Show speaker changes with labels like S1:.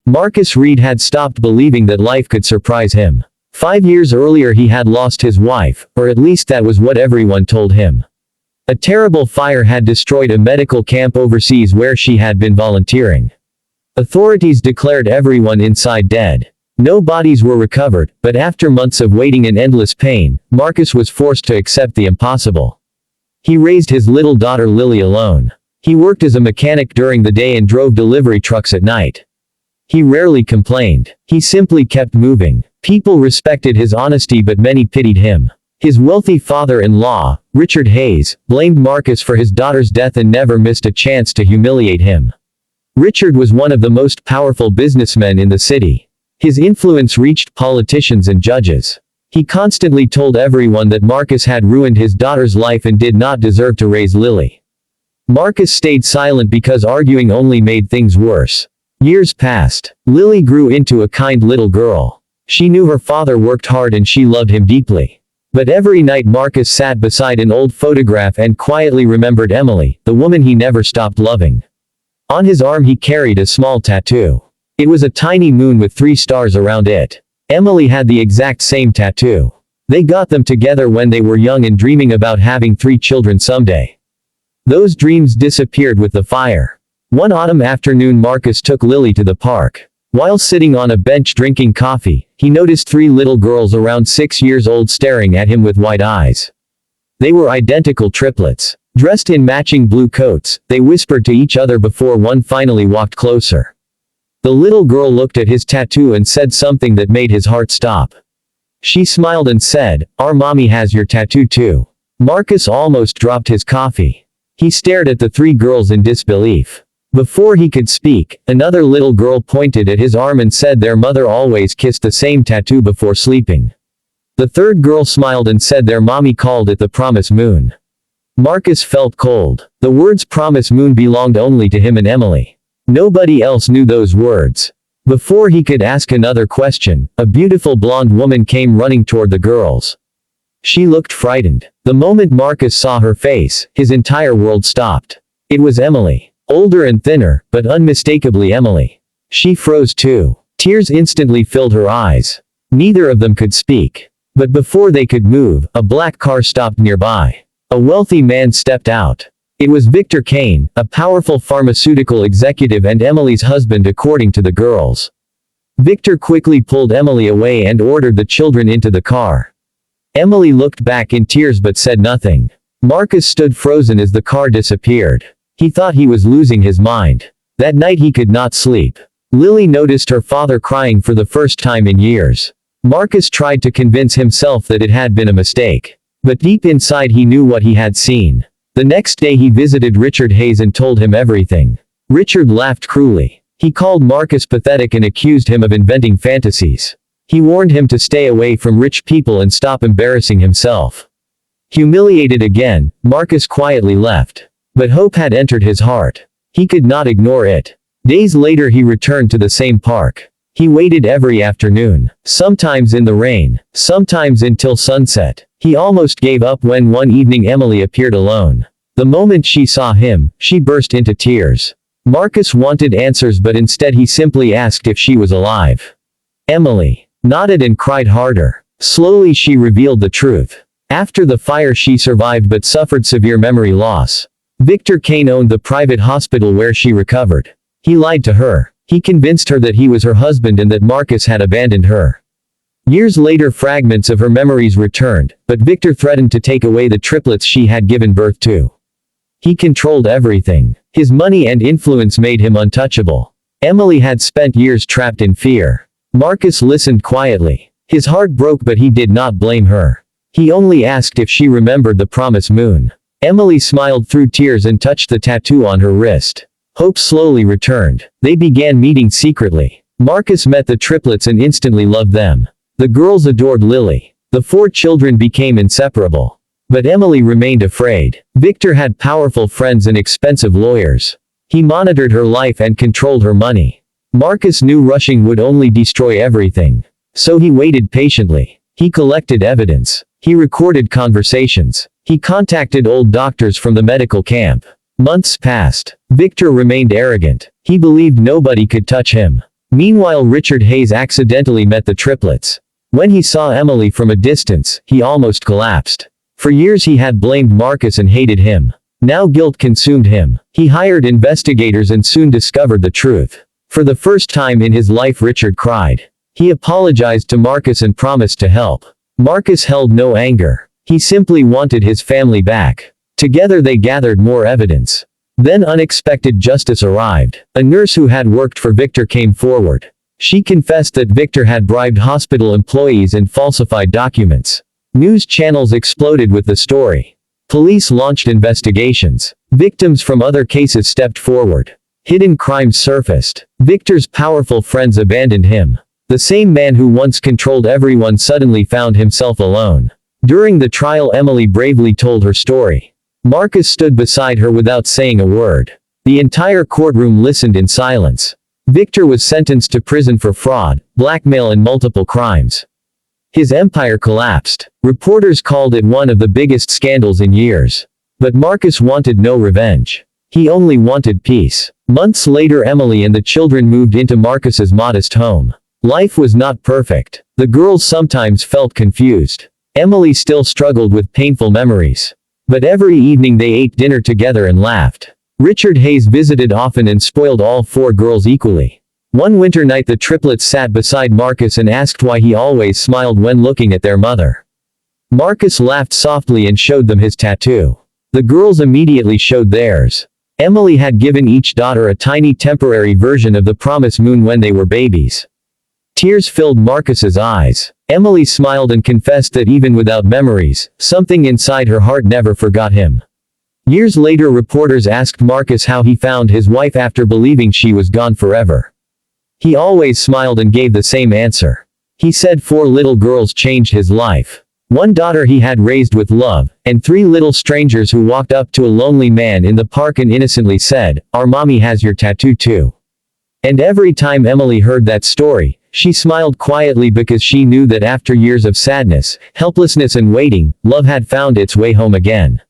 S1: Marcus Reed had stopped believing that life could surprise him. 5 years earlier he had lost his wife, or at least that was what everyone told him. A terrible fire had destroyed a medical camp overseas where she had been volunteering. Authorities declared everyone inside dead. No bodies were recovered, but after months of waiting and endless pain, Marcus was forced to accept the impossible. He raised his little daughter Lily alone. He worked as a mechanic during the day and drove delivery trucks at night. He rarely complained. He simply kept moving. People respected his honesty but many pitied him. His wealthy father-in-law, Richard Hayes, blamed Marcus for his daughter's death and never missed a chance to humiliate him. Richard was one of the most powerful businessmen in the city. His influence reached politicians and judges. He constantly told everyone that Marcus had ruined his daughter's life and did not deserve to raise Lily. Marcus stayed silent because arguing only made things worse. Years passed. Lily grew into a kind little girl. She knew her father worked hard and she loved him deeply. But every night Marcus sat beside an old photograph and quietly remembered Emily, the woman he never stopped loving. On his arm he carried a small tattoo. It was a tiny moon with 3 stars around it. Emily had the exact same tattoo. They got them together when they were young and dreaming about having 3 children someday. Those dreams disappeared with the fire. One autumn afternoon Marcus took Lily to the park. While sitting on a bench drinking coffee, he noticed 3 little girls around 6 years old staring at him with wide eyes. They were identical triplets. Dressed in matching blue coats, they whispered to each other before one finally walked closer. The little girl looked at his tattoo and said something that made his heart stop. She smiled and said, "Our mommy has your tattoo too." Marcus almost dropped his coffee. He stared at the 3 girls in disbelief. Before he could speak, another little girl pointed at his arm and said their mother always kissed the same tattoo before sleeping. The 3rd girl smiled and said their mommy called it the promise moon. Marcus felt cold. The words promise moon belonged only to him and Emily. Nobody else knew those words. Before he could ask another question, a beautiful blonde woman came running toward the girls. She looked frightened. The moment Marcus saw her face, his entire world stopped. It was Emily. Older and thinner, but unmistakably Emily. She froze too. Tears instantly filled her eyes. Neither of them could speak. But before they could move, a black car stopped nearby. A wealthy man stepped out. It was Victor Kane, a powerful pharmaceutical executive and Emily's husband according to the girls. Victor quickly pulled Emily away and ordered the children into the car. Emily looked back in tears but said nothing. Marcus stood frozen as the car disappeared. He thought he was losing his mind. That night he could not sleep. Lily noticed her father crying for the first time in years. Marcus tried to convince himself that it had been a mistake. But deep inside he knew what he had seen. The next day he visited Richard Hayes and told him everything. Richard laughed cruelly. He called Marcus pathetic and accused him of inventing fantasies. He warned him to stay away from rich people and stop embarrassing himself. Humiliated again, Marcus quietly left. But hope had entered his heart. He could not ignore it. Days later he returned to the same park. He waited every afternoon, sometimes in the rain, sometimes until sunset. He almost gave up when one evening Emily appeared alone. The moment she saw him, she burst into tears. Marcus wanted answers but instead he simply asked if she was alive. Emily nodded and cried harder. Slowly she revealed the truth. After the fire she survived but suffered severe memory loss. Victor Kane owned the private hospital where she recovered. He lied to her. He convinced her that he was her husband and that Marcus had abandoned her. Years later fragments of her memories returned, but Victor threatened to take away the triplets she had given birth to. He controlled everything. His money and influence made him untouchable. Emily had spent years trapped in fear. Marcus listened quietly. His heart broke but he did not blame her. He only asked if she remembered the promise moon. Emily smiled through tears and touched the tattoo on her wrist. Hope slowly returned. They began meeting secretly. Marcus met the triplets and instantly loved them. The girls adored Lily. The 4 children became inseparable. But Emily remained afraid. Victor had powerful friends and expensive lawyers. He monitored her life and controlled her money. Marcus knew rushing would only destroy everything. So he waited patiently. He collected evidence. He recorded conversations. He contacted old doctors from the medical camp. Months passed. Victor remained arrogant. He believed nobody could touch him. Meanwhile, Richard Hayes accidentally met the triplets. When he saw Emily from a distance, he almost collapsed. For years he had blamed Marcus and hated him. Now guilt consumed him. He hired investigators and soon discovered the truth. For the first time in his life, Richard cried. He apologized to Marcus and promised to help. Marcus held no anger. He simply wanted his family back. Together they gathered more evidence. Then unexpected justice arrived. A nurse who had worked for Victor came forward. She confessed that Victor had bribed hospital employees and falsified documents. News channels exploded with the story. Police launched investigations. Victims from other cases stepped forward. Hidden crimes surfaced. Victor's powerful friends abandoned him. The same man who once controlled everyone suddenly found himself alone. During the trial, Emily bravely told her story. Marcus stood beside her without saying a word. The entire courtroom listened in silence. Victor was sentenced to prison for fraud, blackmail and multiple crimes. His empire collapsed. Reporters called it one of the biggest scandals in years. But Marcus wanted no revenge. He only wanted peace. Months later, Emily and the children moved into Marcus's modest home. Life was not perfect. The girls sometimes felt confused. Emily still struggled with painful memories. But every evening they ate dinner together and laughed. Richard Hayes visited often and spoiled all four girls equally. One winter night the triplets sat beside Marcus and asked why he always smiled when looking at their mother. Marcus laughed softly and showed them his tattoo. The girls immediately showed theirs. Emily had given each daughter a tiny temporary version of the promise moon when they were babies. Tears filled Marcus's eyes. Emily smiled and confessed that even without memories, something inside her heart never forgot him. Years later, reporters asked Marcus how he found his wife after believing she was gone forever. He always smiled and gave the same answer. He said 4 little girls changed his life. One daughter he had raised with love, and 3 little strangers who walked up to a lonely man in the park and innocently said, "Our mommy has your tattoo too." And every time Emily heard that story, she smiled quietly because she knew that after years of sadness, helplessness and waiting, love had found its way home again.